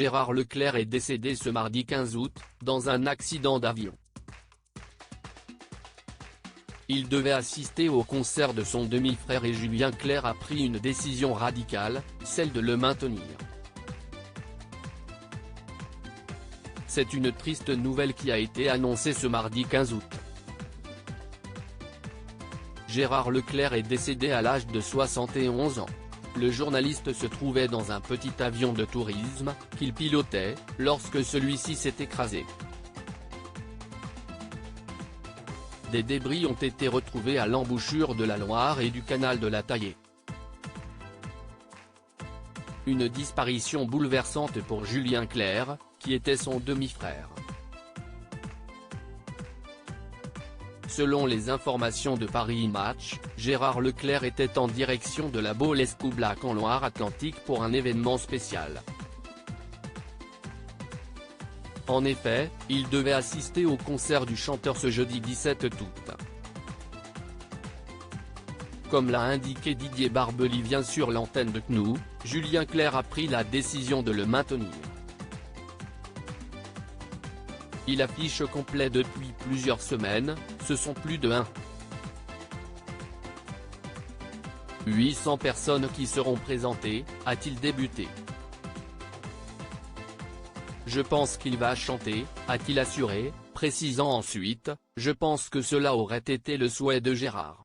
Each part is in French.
Gérard Leclerc est décédé ce mardi 15 août, dans un accident d'avion. Il devait assister au concert de son demi-frère et Julien Clerc a pris une décision radicale, celle de le maintenir. C'est une triste nouvelle qui a été annoncée ce mardi 15 août. Gérard Leclerc est décédé à l'âge de 71 ans. Le journaliste se trouvait dans un petit avion de tourisme, qu'il pilotait, lorsque celui-ci s'est écrasé. Des débris ont été retrouvés à l'embouchure de la Loire et du canal de la Taillée. Une disparition bouleversante pour Julien Clerc, qui était son demi-frère. Selon les informations de Paris Match, Gérard Leclerc était en direction de la Baule-Escoublac en Loire-Atlantique pour un événement spécial. En effet, il devait assister au concert du chanteur ce jeudi 17 août. Comme l'a indiqué Didier Barbelivien sur l'antenne de CNOO, Julien Clerc a pris la décision de le maintenir. Il affiche complet depuis plusieurs semaines, ce sont plus de 800 personnes qui seront présentées, a-t-il débuté. Je pense qu'il va chanter, a-t-il assuré, précisant ensuite, je pense que cela aurait été le souhait de Gérard.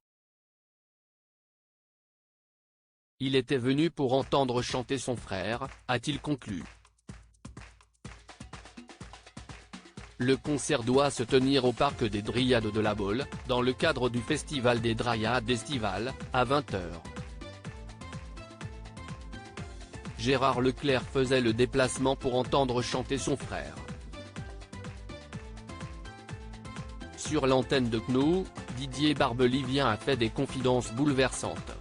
Il était venu pour entendre chanter son frère, a-t-il conclu. Le concert doit se tenir au parc des Dryades de la Baule, dans le cadre du festival des Dryades estival, à 20 h. Gérard Leclerc faisait le déplacement pour entendre chanter son frère. Sur l'antenne de CNOO, Didier Barbelivien a fait des confidences bouleversantes.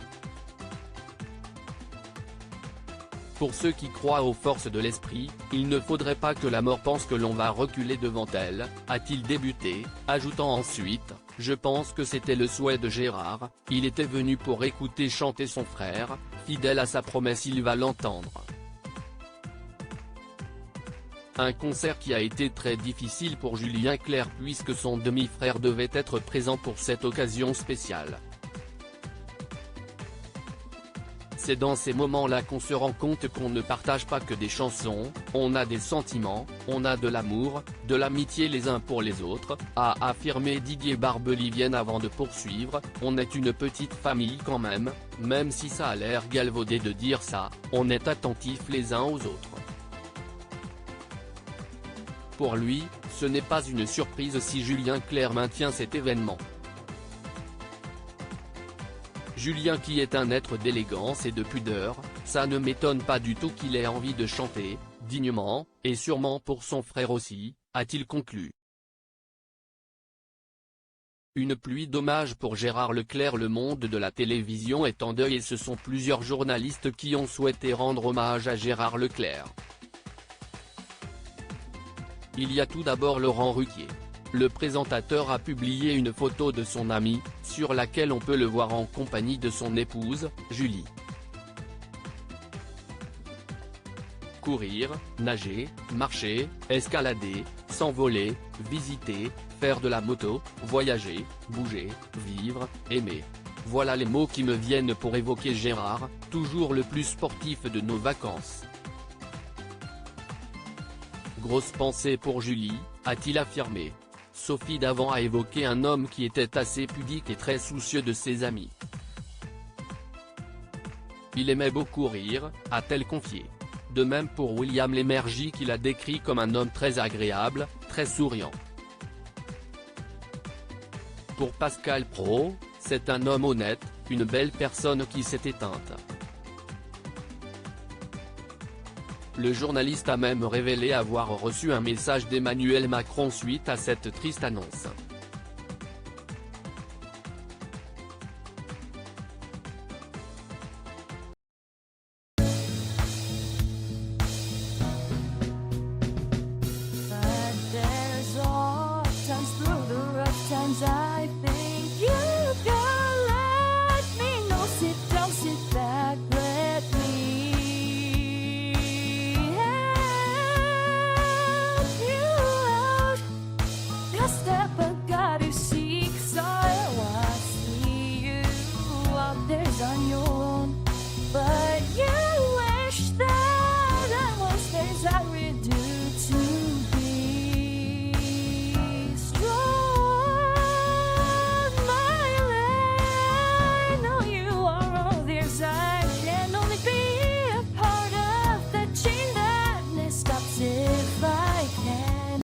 Pour ceux qui croient aux forces de l'esprit, il ne faudrait pas que la mort pense que l'on va reculer devant elle, a-t-il débuté, ajoutant ensuite, je pense que c'était le souhait de Gérard, il était venu pour écouter chanter son frère, fidèle à sa promesse il va l'entendre. Un concert qui a été très difficile pour Julien Clerc puisque son demi-frère devait être présent pour cette occasion spéciale. C'est dans ces moments-là qu'on se rend compte qu'on ne partage pas que des chansons, on a des sentiments, on a de l'amour, de l'amitié les uns pour les autres, a affirmé Didier Barbelivien avant de poursuivre, on est une petite famille quand même si ça a l'air galvaudé de dire ça, on est attentifs les uns aux autres. Pour lui, ce n'est pas une surprise si Julien Clerc maintient cet événement. Julien qui est un être d'élégance et de pudeur, ça ne m'étonne pas du tout qu'il ait envie de chanter, dignement, et sûrement pour son frère aussi, a-t-il conclu. Une pluie d'hommages pour Gérard Leclerc. Le monde de la télévision est en deuil et ce sont plusieurs journalistes qui ont souhaité rendre hommage à Gérard Leclerc. Il y a tout d'abord Laurent Ruquier. Le présentateur a publié une photo de son ami, sur laquelle on peut le voir en compagnie de son épouse, Julie. Courir, nager, marcher, escalader, s'envoler, visiter, faire de la moto, voyager, bouger, vivre, aimer. Voilà les mots qui me viennent pour évoquer Gérard, toujours le plus sportif de nos vacances. Grosse pensée pour Julie, a-t-il affirmé. Sophie Davant a évoqué un homme qui était assez pudique et très soucieux de ses amis. Il aimait beaucoup rire, a-t-elle confié. De même pour William Lémergie qu'il a décrit comme un homme très agréable, très souriant. Pour Pascal Praud, c'est un homme honnête, une belle personne qui s'est éteinte. Le journaliste a même révélé avoir reçu un message d'Emmanuel Macron suite à cette triste annonce.